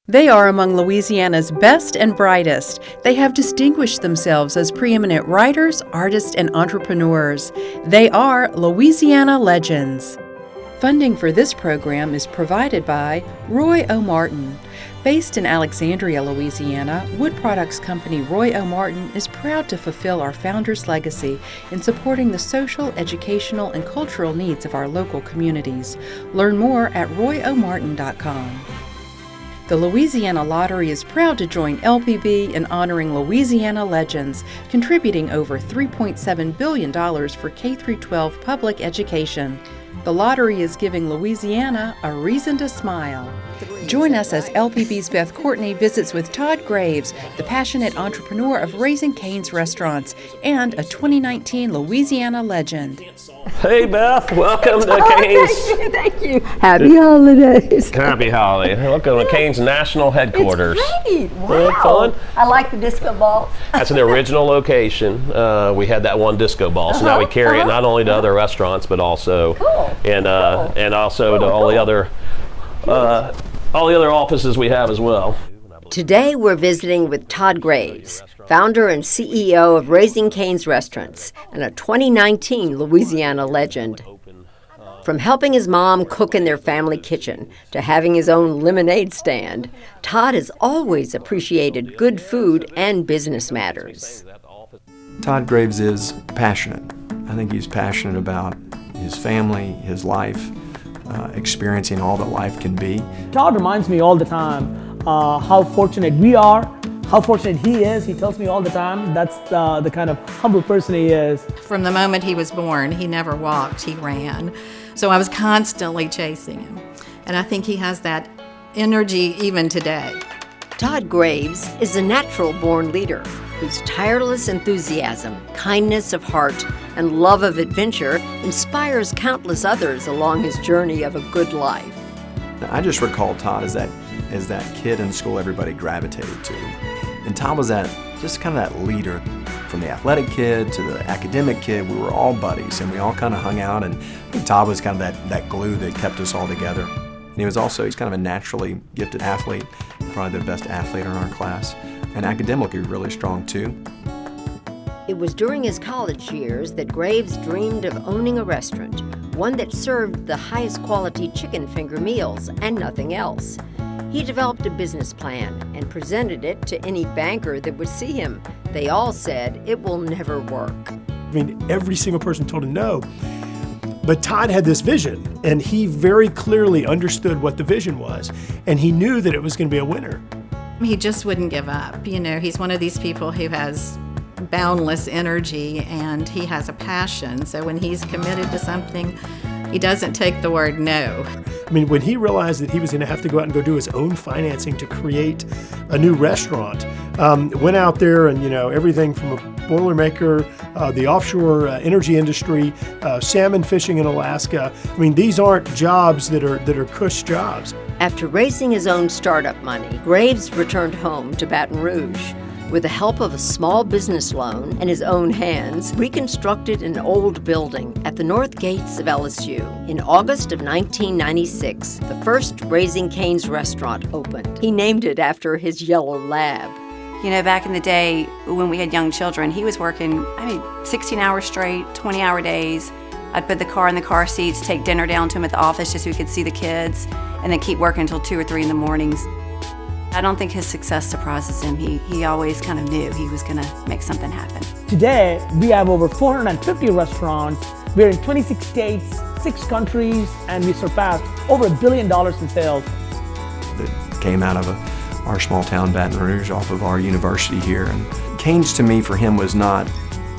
They are among Louisiana's best and brightest. They have distinguished themselves as preeminent writers, artists, and entrepreneurs. They are Louisiana legends. Funding for this program is provided by Roy O. Martin. Based in Alexandria, Louisiana, wood products company Roy O. Martin is proud to fulfill our founder's legacy in supporting the social, educational, and cultural needs of our local communities. Learn more at royomartin.com. The Louisiana Lottery is proud to join LPB in honoring Louisiana legends, contributing over $3.7 billion for K-12 public education. The lottery is giving Louisiana a reason to smile. Join us as LPB's Beth Courtney visits with Todd Graves, the passionate entrepreneur of Raising Cane's Restaurants and a 2019 Louisiana legend. Hey Beth, welcome to Cane's. Thank you. Happy holidays. Happy holiday. Welcome to Cane's national headquarters. It's great. Wow. Isn't that fun? I like the disco ball. That's an original location. We had that one disco ball, so now we carry it not only to other restaurants, but also and also to all the other offices we have as well. Today we're visiting with Todd Graves, founder and CEO of Raising Cane's Restaurants and a 2019 Louisiana legend. From helping his mom cook in their family kitchen to having his own lemonade stand, Todd has always appreciated good food and business matters. Todd Graves is passionate. I think he's passionate about his family, his life, experiencing all that life can be. Todd reminds me all the time how fortunate we are, how fortunate he is. He tells me all the time that's the kind of humble person he is. From the moment he was born, he never walked, he ran. So I was constantly chasing him. And I think he has that energy even today. Todd Graves is a natural-born leader whose tireless enthusiasm, kindness of heart, and love of adventure inspires countless others along his journey of a good life. I just recall Todd as that kid in school everybody gravitated to. And Todd was just kind of that leader. From the athletic kid to the academic kid, we were all buddies and we all kind of hung out, and I think Todd was kind of that glue that kept us all together. And he's kind of a naturally gifted athlete, probably the best athlete in our class, and academically really strong too. It was during his college years that Graves dreamed of owning a restaurant, one that served the highest quality chicken finger meals and nothing else. He developed a business plan and presented it to any banker that would see him. They all said it will never work. I mean, every single person told him no. But Todd had this vision, and he very clearly understood what the vision was, and he knew that it was going to be a winner. He just wouldn't give up. You know, he's one of these people who has boundless energy and he has a passion. So when he's committed to something, he doesn't take the word no. I mean, when he realized that he was going to have to go out and go do his own financing to create a new restaurant, went out there and, everything from a Boilermaker, the offshore energy industry, salmon fishing in Alaska. I mean, these aren't jobs that are cush jobs. After raising his own startup money, Graves returned home to Baton Rouge. With the help of a small business loan and his own hands, reconstructed an old building at the north gates of LSU. In August of 1996, the first Raising Cane's restaurant opened. He named it after his yellow lab. You know, back in the day when we had young children, he was working, 16 hours straight, 20-hour days. I'd put the car in the car seats, take dinner down to him at the office just so we could see the kids, and then keep working until 2 or 3 in the mornings. I don't think his success surprises him. He always kind of knew he was going to make something happen. Today, we have over 450 restaurants. We're in 26 states, 6 countries, and we surpassed over $1 billion in sales. That came out of our small town, Baton Rouge, off of our university here. And Cane's, to me, for him, was not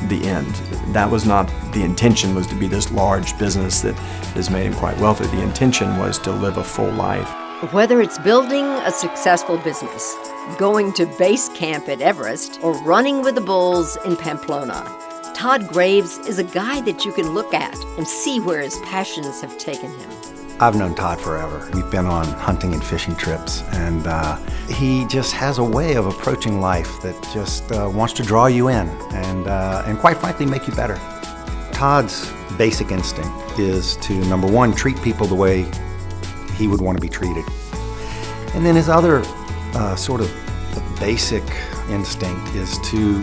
the end. That was not the intention, was to be this large business that has made him quite wealthy. The intention was to live a full life. Whether it's building a successful business, going to base camp at Everest, or running with the bulls in Pamplona, Todd Graves is a guy that you can look at and see where his passions have taken him. I've known Todd forever. We've been on hunting and fishing trips, and he just has a way of approaching life that just wants to draw you in and quite frankly make you better. Todd's basic instinct is to, number one, treat people the way he would want to be treated. And then his other sort of the basic instinct is to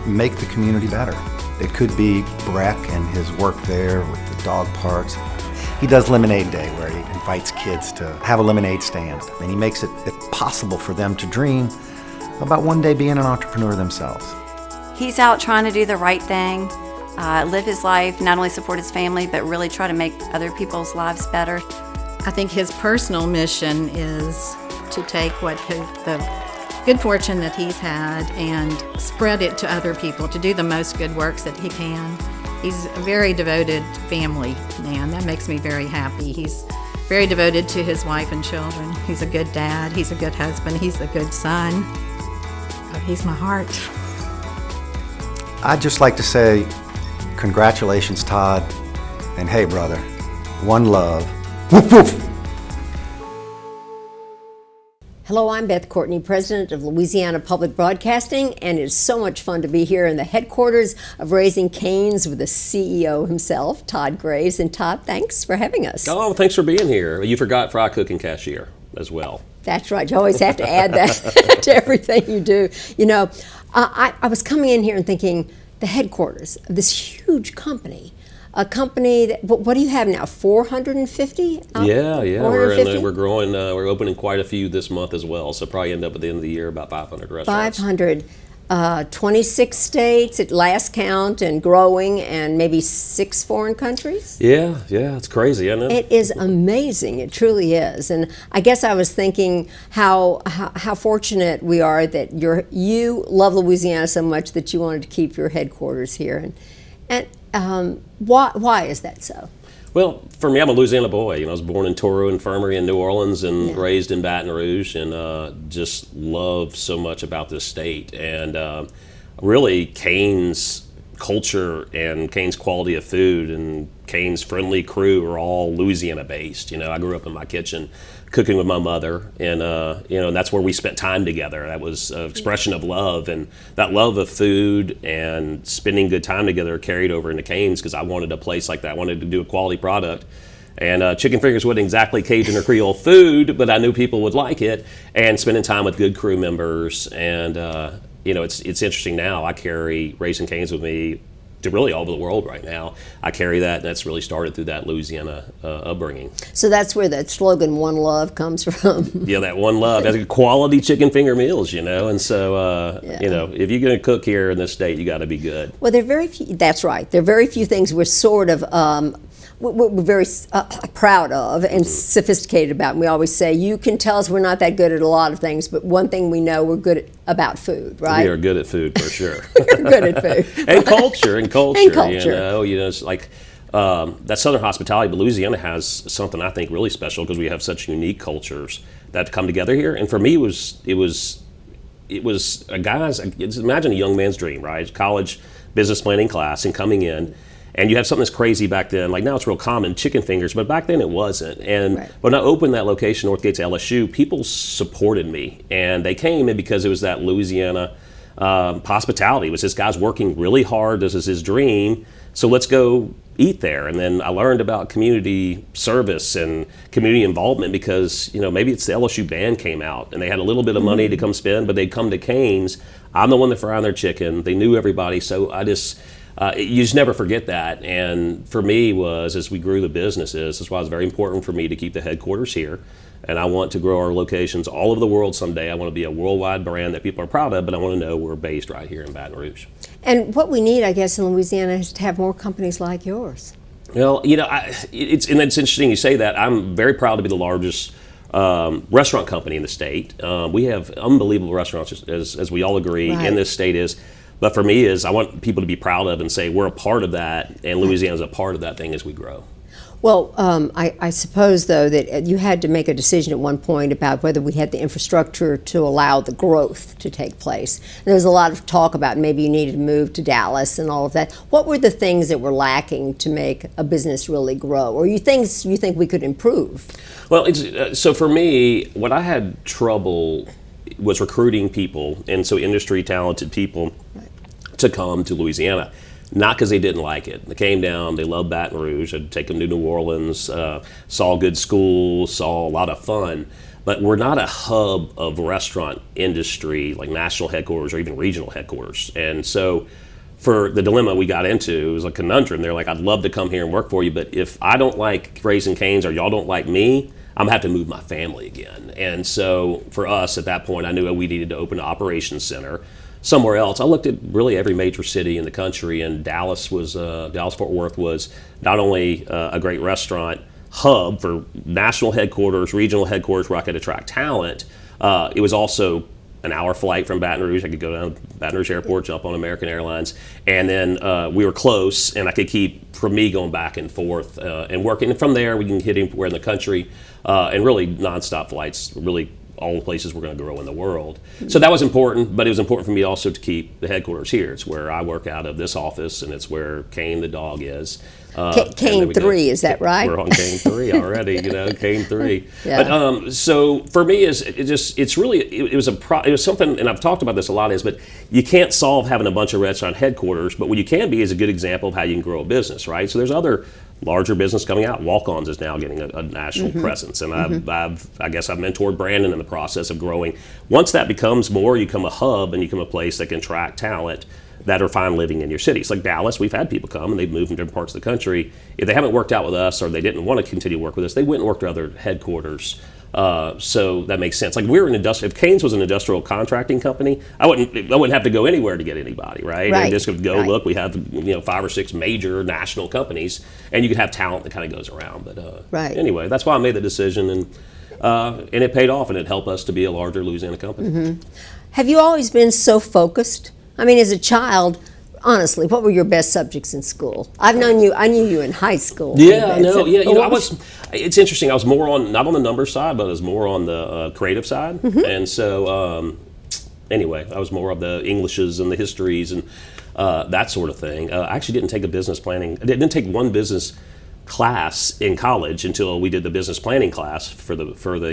make the community better. It could be Breck and his work there with the dog parks. He does Lemonade Day, where he invites kids to have a lemonade stand, and he makes it possible for them to dream about one day being an entrepreneur themselves. He's out trying to do the right thing, live his life, not only support his family, but really try to make other people's lives better. I think his personal mission is to take the good fortune that he's had and spread it to other people, to do the most good works that he can. He's a very devoted family man. That makes me very happy. He's very devoted to his wife and children. He's a good dad. He's a good husband. He's a good son. He's my heart. I'd just like to say congratulations, Todd. And hey, brother, one love. Woof, woof. Hello, I'm Beth Courtney, President of Louisiana Public Broadcasting, and it's so much fun to be here in the headquarters of Raising Cane's with the CEO himself, Todd Graves. And Todd, thanks for having us. Oh, thanks for being here. You forgot fry cook and cashier as well. That's right. You always have to add that to everything you do. You know, I was coming in here and thinking, the headquarters of this huge company, a company that, what do you have now, 450? Yeah. We're growing. We're opening quite a few this month as well. So probably end up at the end of the year about 500 restaurants. 500. 26 states at last count and growing, and maybe 6 foreign countries? Yeah, it's crazy, isn't it? It is amazing, it truly is. And I guess I was thinking how fortunate we are that you love Louisiana so much that you wanted to keep your headquarters here. And why is that so? Well, for me, I'm a Louisiana boy. I was born in Toro Infirmary in New Orleans and raised in Baton Rouge, and just love so much about this state. And really, Cane's culture and Cane's quality of food and Cane's friendly crew are all Louisiana-based. I grew up in my kitchen cooking with my mother, and and that's where we spent time together. That was an expression of love, and that love of food and spending good time together carried over into Cane's because I wanted a place like that. I wanted to do a quality product, and chicken fingers wasn't exactly Cajun or Creole food, but I knew people would like it, and spending time with good crew members, and it's interesting now. I carry Raising Cane's with me to really all over the world right now. I carry that, and that's really started through that Louisiana upbringing. So that's where that slogan, One Love, comes from. Yeah, that one love. That's quality chicken finger meals, and so, if you're going to cook here in this state, you got to be good. Well, there are very few, that's right. There are very few things we're sort of, we're very proud of and sophisticated about. And we always say, you can tell us we're not that good at a lot of things, but one thing we know, we're good about food, right? We are good at food, for sure. We're good at food. And culture. And culture. It's like that Southern hospitality, but Louisiana has something I think really special because we have such unique cultures that come together here. And for me, it was a guy's, imagine a young man's dream, right? College business planning class and coming in. And you have something that's crazy back then. Like now it's real common, chicken fingers, but back then it wasn't. And when I opened that location, North Gates LSU, people supported me. And they came in because it was that Louisiana hospitality. It was this guy's working really hard. This is his dream. So let's go eat there. And then I learned about community service and community involvement because, maybe it's the LSU band came out and they had a little bit of money to come spend, but they'd come to Cane's. I'm the one that frying their chicken. They knew everybody. So you just never forget that. And for me as we grew the businesses, that's why it's very important for me to keep the headquarters here. And I want to grow our locations all over the world someday. I want to be a worldwide brand that people are proud of, but I want to know we're based right here in Baton Rouge. And what we need, I guess, in Louisiana is to have more companies like yours. Well, it's interesting you say that. I'm very proud to be the largest restaurant company in the state. We have unbelievable restaurants, as we all agree, in this state is. But for me, I want people to be proud of and say we're a part of that, and Louisiana's a part of that thing as we grow. Well, I suppose, though, that you had to make a decision at one point about whether we had the infrastructure to allow the growth to take place. And there was a lot of talk about maybe you needed to move to Dallas and all of that. What were the things that were lacking to make a business really grow, or things you think we could improve? Well, so for me, what I had trouble was recruiting people, and so industry talented people to come to Louisiana. Not because they didn't like it. They came down, they loved Baton Rouge. I'd take them to New Orleans, saw good schools, saw a lot of fun. but we're not a hub of restaurant industry like national headquarters or even regional headquarters. And so for the dilemma we got into, it was a conundrum. They're like, I'd love to come here and work for you, but if I don't like Raising Cane's or y'all don't like me, I'm gonna have to move my family again. And so for us at that point, I knew we needed to open an operations center somewhere else. I looked at really every major city in the country, and Dallas-Fort Worth was not only a great restaurant hub for national headquarters, regional headquarters where I could attract talent, it was also an hour flight from Baton Rouge. I could go down to Baton Rouge Airport, jump on American Airlines, and then we were close, and I could keep, for me, going back and forth and working. And from there, we can hit anywhere in the country, and really nonstop flights, really all the places we're going to grow in the world. So that was important, but it was important for me also to keep the headquarters here. It's where I work out of this office, and it's where Cane the dog is. Cane 3, is that right? We're on Cane 3 already, Cane 3. Yeah. But so for me, it was something, and I've talked about this a lot, but you can't solve having a bunch of restaurant headquarters, but what you can be is a good example of how you can grow a business, right? So there's other larger business coming out. Walk-Ons is now getting a national presence, and I guess I've mentored Brandon in the process of growing. Once that becomes more, you become a hub and you become a place that can attract talent that are fine living in your cities. Like Dallas, we've had people come and they've moved from different parts of the country. If they haven't worked out with us or they didn't want to continue to work with us, they went and worked at other headquarters. So that makes sense. Like if Cane's was an industrial contracting company, I wouldn't have to go anywhere to get anybody, right? Right. And just go Right. look. We have 5 or 6 major national companies, and you can have talent that kind of goes around. But Right. Anyway, that's why I made the decision, and it paid off, and it helped us to be a larger Louisiana company. Have you always been so focused? I mean, as a child, honestly, what were your best subjects in school? I knew you in high school. Yeah, no, yeah. It's interesting. I was more not on the numbers side, but I was more on the creative side. And so, anyway, I was more of the Englishes and the histories and that sort of thing. I actually didn't take a business planning. I didn't take one business class in college until we did the business planning class for Raising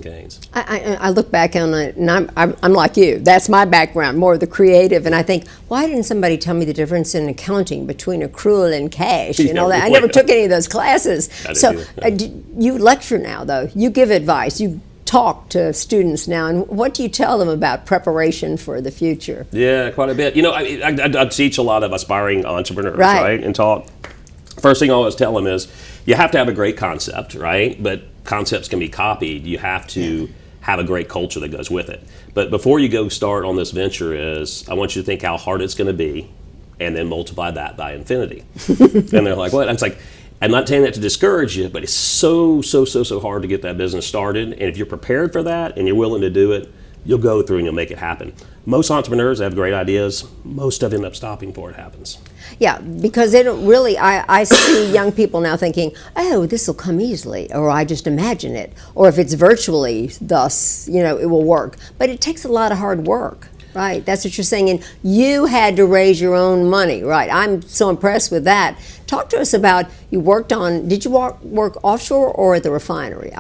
Cane's. I look back on it, and I'm like you. That's my background, more of the creative. And I think, why didn't somebody tell me the difference in accounting between accrual and cash and all that? I never took any of those classes. So you lecture now, though. You give advice. You talk to students now, and what do you tell them about preparation for the future? Yeah, quite a bit. I teach a lot of aspiring entrepreneurs, right? And talk. First thing I always tell them is you have to have a great concept, right? But concepts can be copied. You have to have a great culture that goes with it. But before you go start on this venture I want you to think how hard it's going to be and then multiply that by infinity. And they're like, what? It's like, I'm not saying that to discourage you, but it's so hard to get that business started. And if you're prepared for that and you're willing to do it, you'll go through and you'll make it happen. Most entrepreneurs have great ideas. Most of them end up stopping before it happens. Yeah, because they don't really, I see young people now thinking, oh, this will come easily, or I just imagine it, or if it's virtually, thus, it will work. But it takes a lot of hard work, right? That's what you're saying, and you had to raise your own money, right? I'm so impressed with that. Talk to us about, did you work offshore or at the refinery?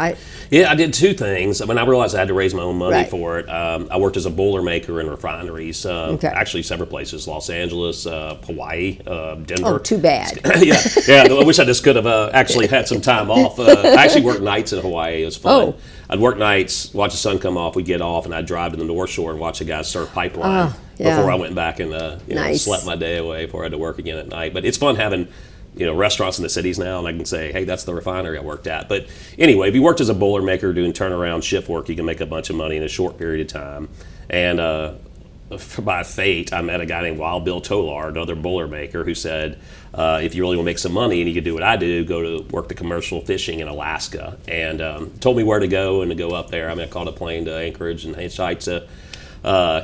Yeah, I did 2 things. When I realized I had to raise my own money for it, I worked as a boiler maker in refineries, actually several places, Los Angeles, Hawaii, Denver. Oh, too bad. yeah. I wish I just could have actually had some time off. I actually worked nights in Hawaii. It was fun. Oh. I'd work nights, watch the sun come off, we'd get off, and I'd drive to the North Shore and watch the guys surf pipeline before I went back and slept my day away before I had to work again at night. But it's fun having restaurants in the cities now, and I can say, hey, that's the refinery I worked at. But anyway, if you worked as a boiler maker doing turnaround shift work, you can make a bunch of money in a short period of time. And by fate, I met a guy named Wild Bill Tolar, another boiler maker, who said, if you really want to make some money and you can do what I do, go to work the commercial fishing in Alaska. And told me where to go and to go up there. I caught a plane to Anchorage and hitchhiked to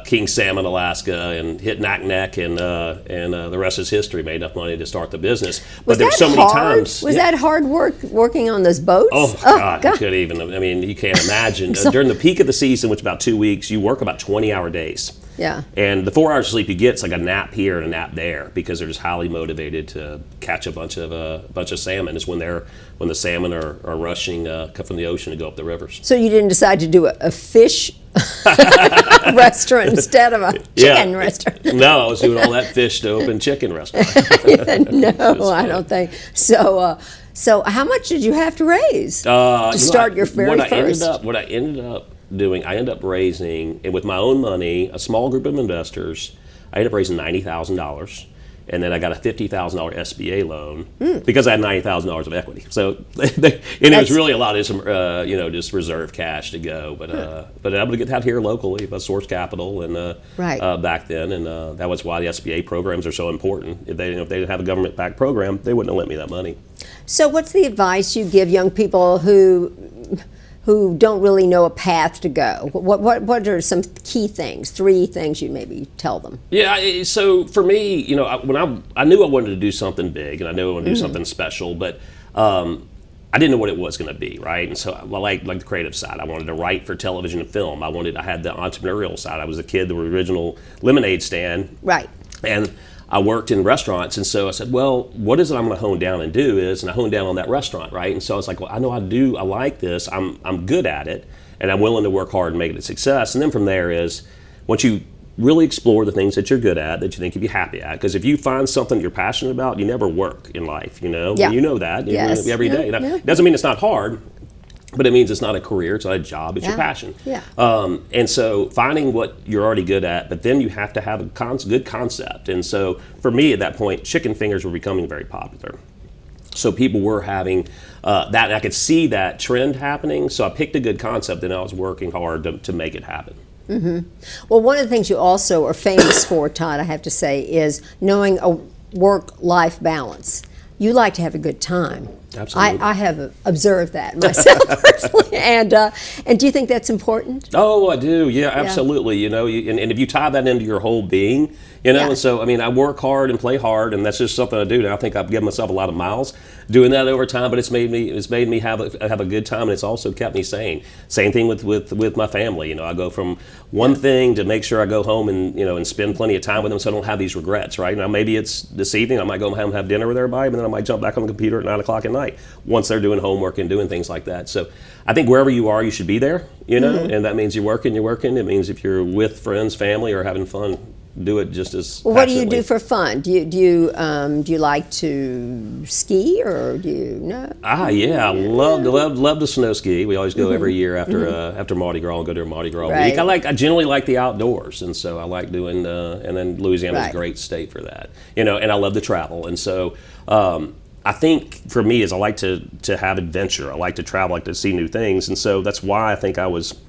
King Salmon, Alaska, and hit Naknek, and the rest is history. Made enough money to start the business. But there were so many times. Was that hard work working on those boats? Oh God, you couldn't even. You can't imagine. During the peak of the season, which is about 2 weeks, you work about 20-hour days. Yeah. And the 4 hours of sleep you get, it's like a nap here and a nap there, because they're just highly motivated to catch a bunch of salmon. It's when the salmon are rushing from the ocean to go up the rivers. So you didn't decide to do a fish restaurant instead of a chicken restaurant? No, I was doing all that fish to open chicken restaurant. No, I don't think so. So how much did you have to raise to start your very first? What I ended up doing, I ended up raising, and with my own money, a small group of investors, I ended up raising $90,000. And then I got a $50,000 SBA loan because I had $90,000 of equity. So, it was really a lot of just reserve cash to go. But able to get that here locally, by Source Capital, and back then, and that was why the SBA programs are so important. If they didn't have a government-backed program, they wouldn't have lent me that money. So, what's the advice you give young people who don't really know a path to go? What are some key things, 3 things you maybe tell them? Yeah, so for me, when I knew I wanted to do something big, and I knew I wanted to do something special, but I didn't know what it was going to be, right? And so I like the creative side. I wanted to write for television and film. I had the entrepreneurial side. I was a kid, the original lemonade stand. Right. And I worked in restaurants, and so I said, well, what is it I'm going to hone down and do is, and I honed down on that restaurant, right? And so I was like, well, I know I like this, I'm good at it, and I'm willing to work hard and make it a success. And then from there is, once you really explore the things that you're good at, that you think you'd be happy at, because if you find something you're passionate about, you never work in life, Yeah. And you know that every day. Now, it doesn't mean it's not hard, but it means it's not a career, it's not a job, it's your passion. Yeah. And so finding what you're already good at, but then you have to have a good concept. And so for me at that point, chicken fingers were becoming very popular. So people were having that, and I could see that trend happening. So I picked a good concept, and I was working hard to make it happen. Mm-hmm. Well, one of the things you also are famous for, Todd, I have to say, is knowing a work-life balance. You like to have a good time. Absolutely. I have observed that myself personally. And do you think that's important? Oh, I do. Yeah, absolutely. And if you tie that into your whole being, and so, I work hard and play hard, and that's just something I do. And I think I've given myself a lot of miles doing that over time, but it's made me have a good time, and it's also kept me sane. Same thing with my family. I go from one thing to make sure I go home and spend plenty of time with them, so I don't have these regrets, right? Now, maybe it's this evening, I might go home and have dinner with everybody, but then I might jump back on the computer at 9 o'clock at night once they're doing homework and doing things like that. So I think wherever you are, you should be there, and that means you're working. It means if you're with friends, family, or having fun, do it just as Well, what do you do for fun? Do you like to ski, or do you know? Yeah, I love to snow ski. We always go every year after Mardi Gras. I'll go to a Mardi Gras week. I generally like the outdoors, and so I like doing. And then Louisiana's a great state for that. And I love to travel, and so. I think for me is I like to have adventure. I like to travel, I like to see new things. And so that's why I think I was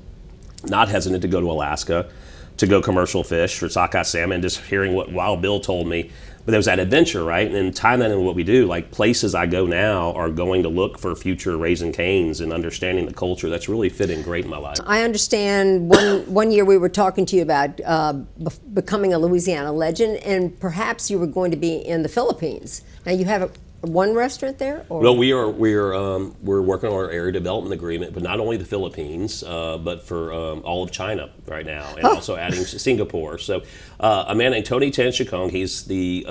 not hesitant to go to Alaska, to go commercial fish for sockeye salmon, just hearing what Wild Bill told me. But there was that adventure, right? And tying that into what we do, like places I go now are going to look for future Raising Cane's and understanding the culture. That's really fitting great in my life. I understand one year we were talking to you about becoming a Louisiana legend, and perhaps you were going to be in the Philippines. Now you have one restaurant there? Or? Well, we're working on our area development agreement, but not only the Philippines, but for all of China right now, and also adding Singapore. So a man named Tony Tan Shikong, he's the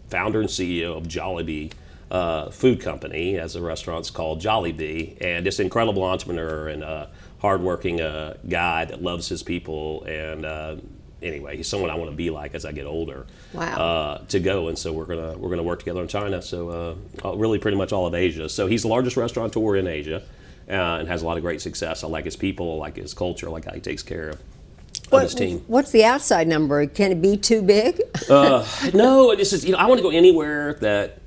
founder and CEO of Jollibee food company, as the restaurant's called Jollibee, and just an incredible entrepreneur and hardworking guy that loves his people, and anyway, he's someone I want to be like as I get older. Wow. To go, and so we're gonna work together in China. So really, pretty much all of Asia. So he's the largest restaurateur in Asia, and has a lot of great success. I like his people, I like his culture, I like how he takes care of his team. What's the outside number? Can it be too big? No, it's just I want to go anywhere that.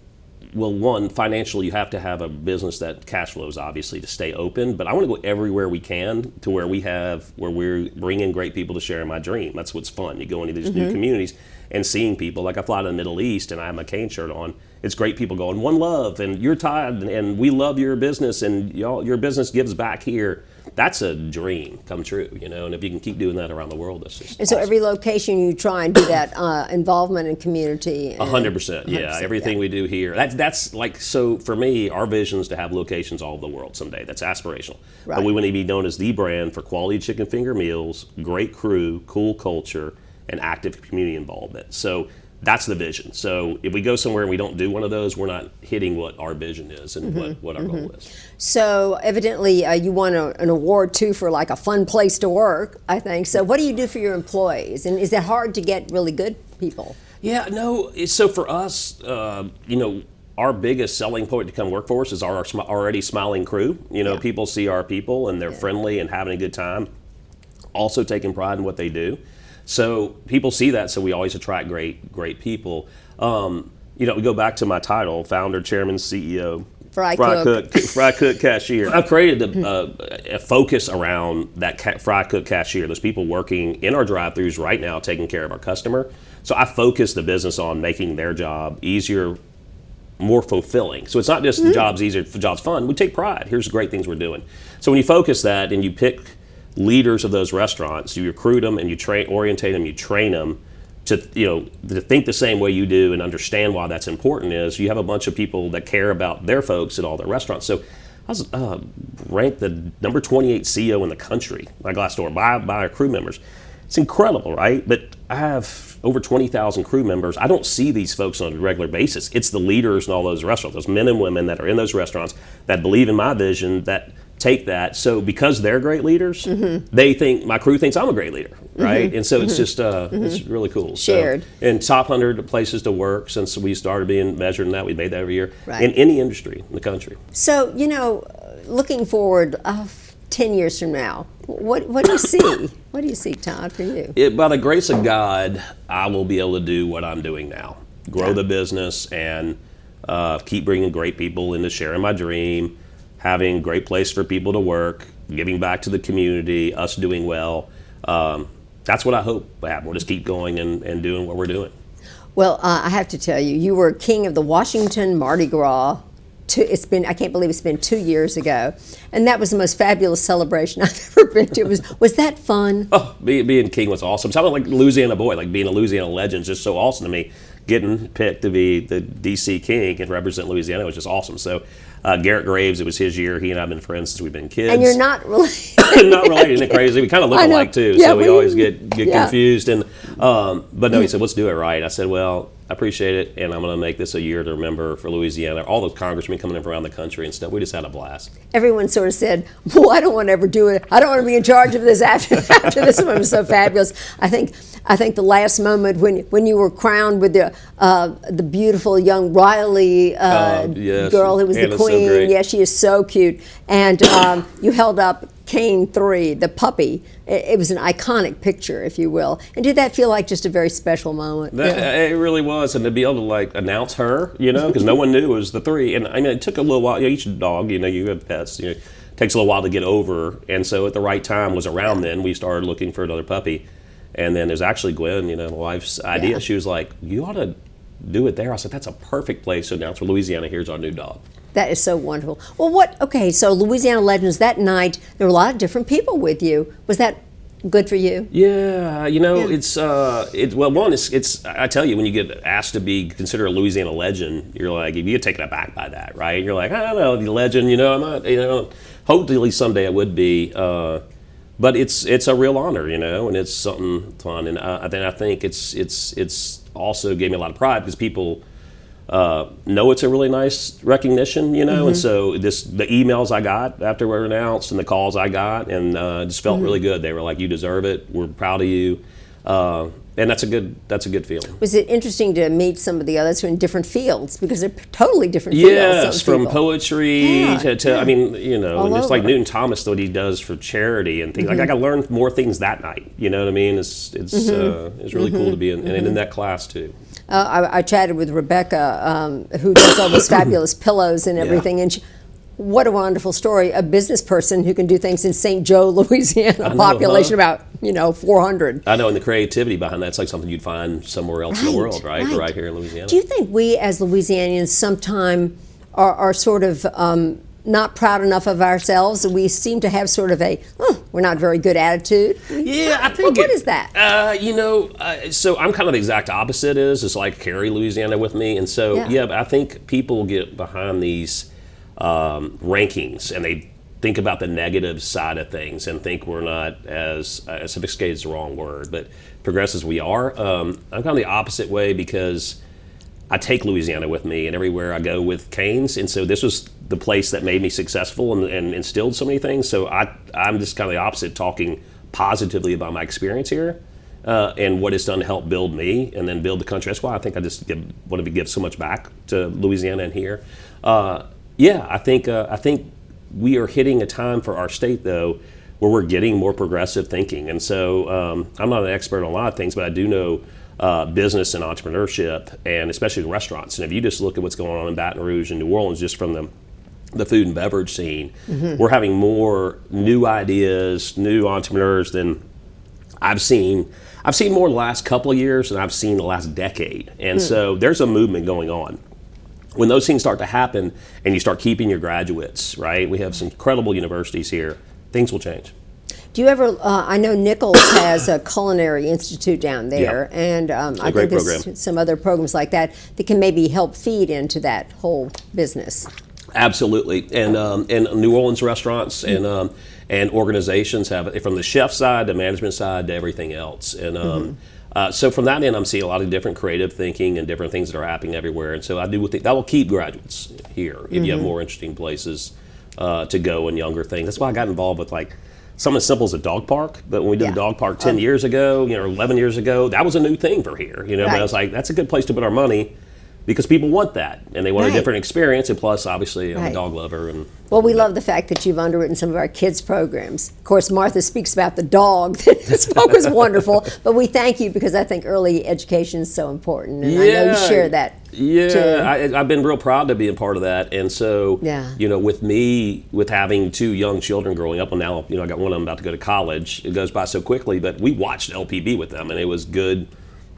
Well, one, financially, you have to have a business that cash flows, obviously, to stay open. But I want to go everywhere we can to where we're bringing great people to share my dream. That's what's fun. You go into these new communities and seeing people. Like I fly to the Middle East and I have my cane shirt on. It's great people going, one love, and you're Todd, and we love your business, and your business gives back here. That's a dream come true, and if you can keep doing that around the world, that's just And so every location you try and do that involvement in community. 100%, yeah. Everything we do here. That's like, so for me, our vision is to have locations all over the world someday. That's aspirational. Right. But we want to be known as the brand for quality chicken finger meals, great crew, cool culture, and active community involvement. So that's the vision. So if we go somewhere and we don't do one of those, we're not hitting what our vision is and what our goal is. So evidently you won an award too for like a fun place to work, I think. So what do you do for your employees? And is it hard to get really good people? Yeah, no. So for us, our biggest selling point to come work for us is our already smiling crew. You know, people see our people and they're friendly and having a good time, also taking pride in what they do. So people see that, so we always attract great people. You know, we go back to my title, founder, chairman, CEO, fry cook, cashier. I've created a focus around that fry cook cashier. There's people working in our drive-thrus right now taking care of our customer. So I focus the business on making their job easier, more fulfilling. So it's not just the job's easier, the job's fun. We take pride. Here's the great things we're doing. So when you focus that and you pick leaders of those restaurants, you recruit them and you orientate them, you train them to think the same way you do and understand why that's important. Is you have a bunch of people that care about their folks at all their restaurants. So I was ranked the number 28 CEO in the country by Glassdoor by our crew members. It's incredible, right? But I have over 20,000 crew members. I don't see these folks on a regular basis. It's the leaders in all those restaurants, those men and women that are in those restaurants that believe in my vision, that take that. So because they're great leaders, they think, my crew thinks I'm a great leader, right? And so it's just, it's really cool. Shared. So, and top 100 places to work since we started being measured in that. We made that every year Right. in any industry in the country. So, you know, looking forward 10 years from now, what do you see? What do you see, Todd, for you? By the grace of God, I will be able to do what I'm doing now. Grow the business and keep bringing great people into sharing my dream, having a great place for people to work, giving back to the community, us doing well. That's what I hope will happen. We'll just keep going and doing what we're doing. Well, I have to tell you, you were king of the Washington Mardi Gras. I can't believe it's been 2 years ago, and that was the most fabulous celebration I've ever been to. Was that fun? Oh, being king was awesome. Sounded like a Louisiana boy, like being a Louisiana legend is just so awesome to me. Getting picked to be the DC king and represent Louisiana was just awesome. So Garrett Graves, it was his year. He and I have been friends since we've been kids. And you're not related. Not related, isn't it crazy? We kind of look alike too, so we always get confused. And but no, he said, let's do it right. I said, well, I appreciate it, and I'm going to make this a year to remember for Louisiana. All the congressmen coming in from around the country and stuff. We just had a blast. Everyone sort of said, well, I don't want to ever do it. I don't want to be in charge of this after this one was so fabulous. I think the last moment when you were crowned with the beautiful young Riley yes, girl who was the Anna's so queen. great. Yes, she is so cute. And you held up Kane 3, the puppy. It was an iconic picture, if you will. And did that feel like just a very special moment? It really was, and to be able to like announce her, because no one knew it was the 3. And I mean, it took a little while. Each dog, you have pets, it takes a little while to get over. And so at the right time was around then. We started looking for another puppy. And then there's actually Gwen, my wife's idea. Yeah. She was like, you ought to do it there. I said, that's a perfect place to announce for Louisiana, here's our new dog. That is so wonderful. Well, so Louisiana Legends, that night, there were a lot of different people with you. Was that good for you? Yeah, it's I tell you, when you get asked to be considered a Louisiana legend, you're like, you get taken aback by that, right? You're like, I don't know, the legend, I'm not, hopefully someday I would be, but it's a real honor, and it's something fun, and I think it's also gave me a lot of pride because people know it's a really nice recognition, and so the emails I got after we were announced and the calls I got, and just felt really good. They were like, you deserve it, we're proud of you, and that's a good feeling. Was it interesting to meet some of the others who are in different fields, because they're totally different fields? Yes, from poetry to I mean, and just like Newton Thomas, what he does for charity and things. Like I got to learn more things that night. You know what I mean? It's really cool to be in that class too. I chatted with Rebecca, who does all those fabulous pillows and everything, and what a wonderful story. A business person who can do things in St. Joe, Louisiana, population about 400. I know, and the creativity behind that's like something you'd find somewhere else in the world, right here in Louisiana. Do you think we as Louisianians sometime are sort of not proud enough of ourselves? We seem to have sort of we're not very good attitude. Yeah, I think what is that? So I'm kind of the exact opposite. It's like carry Louisiana with me, and so but I think people get behind these rankings and they think about the negative side of things and think we're not as sophisticated is the wrong word, but progressive as we are. I'm kind of the opposite way because I take Louisiana with me and everywhere I go with Canes, and so this was the place that made me successful and instilled so many things. So I'm just kind of the opposite, talking positively about my experience here, and what it's done to help build me and then build the country. That's why I think I just want to give so much back to Louisiana and here. I think we are hitting a time for our state, though, where we're getting more progressive thinking. And so I'm not an expert on a lot of things, but I do know business and entrepreneurship, and especially in restaurants. And if you just look at what's going on in Baton Rouge and New Orleans, just from the food and beverage scene, we're having more new ideas, new entrepreneurs than I've seen. I've seen more the last couple of years than I've seen the last decade. And so there's a movement going on. When those things start to happen and you start keeping your graduates, right? We have some incredible universities here. Things will change. Do you ever, I know Nichols has a culinary institute down there, and I think there's some other programs like that that can maybe help feed into that whole business. Absolutely. And New Orleans restaurants and organizations have, from the chef side, the management side, to everything else. And so from that end, I'm seeing a lot of different creative thinking and different things that are happening everywhere. And so I do think that will keep graduates here if you have more interesting places to go and younger things. That's why I got involved with like something as simple as a dog park. But when we did the dog park 10 years ago, 11 years ago, that was a new thing for here. But I was like, that's a good place to put our money, because people want that and they want a different experience. And plus, obviously, I'm a dog lover. And well, we love the fact that you've underwritten some of our kids' programs. Of course, Martha speaks about the dog. This book was wonderful, but we thank you because I think early education is so important, and I know you share that. I've been real proud to be a part of that. And so, with having two young children growing up, and now I got one of them about to go to college. It goes by so quickly, but we watched LPB with them, and it was good,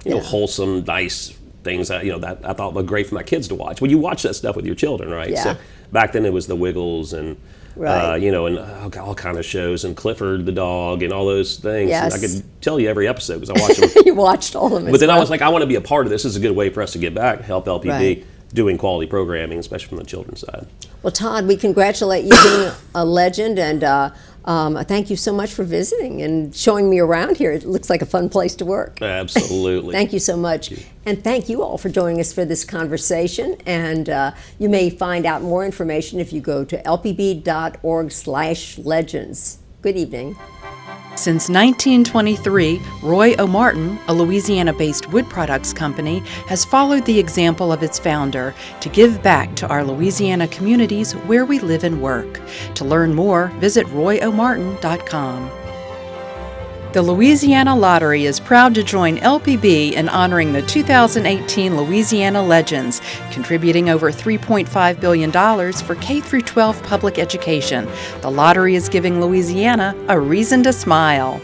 wholesome, nice things that I thought were great for my kids to watch. Well, you watch that stuff with your children, right? Yeah. So back then it was the Wiggles and and all kind of shows, and Clifford the dog and all those things. Yes. And I could tell you every episode because I watched them. You watched all of them. But then I was like, I want to be a part of this. This is a good way for us to get back, help LPB doing quality programming, especially from the children's side. Well, Todd, we congratulate you being a legend, and thank you so much for visiting and showing me around here. It looks like a fun place to work. Absolutely. Thank you so much. And thank you all for joining us for this conversation. And you may find out more information if you go to lpb.org/legends. Good evening. Since 1923, Roy O'Martin, a Louisiana-based wood products company, has followed the example of its founder to give back to our Louisiana communities where we live and work. To learn more, visit royomartin.com. The Louisiana Lottery is proud to join LPB in honoring the 2018 Louisiana Legends, contributing over $3.5 billion for K-12 public education. The lottery is giving Louisiana a reason to smile.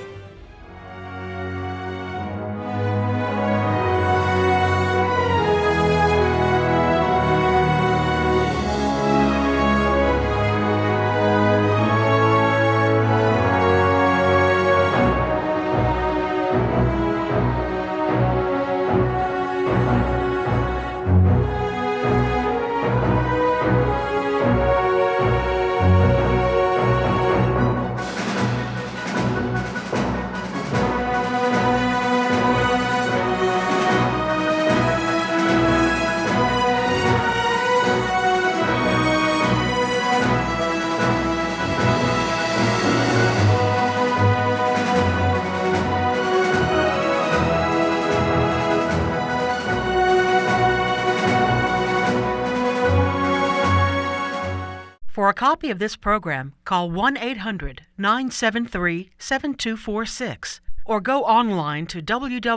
For a copy of this program, call 1-800-973-7246 or go online to www.lpb.org.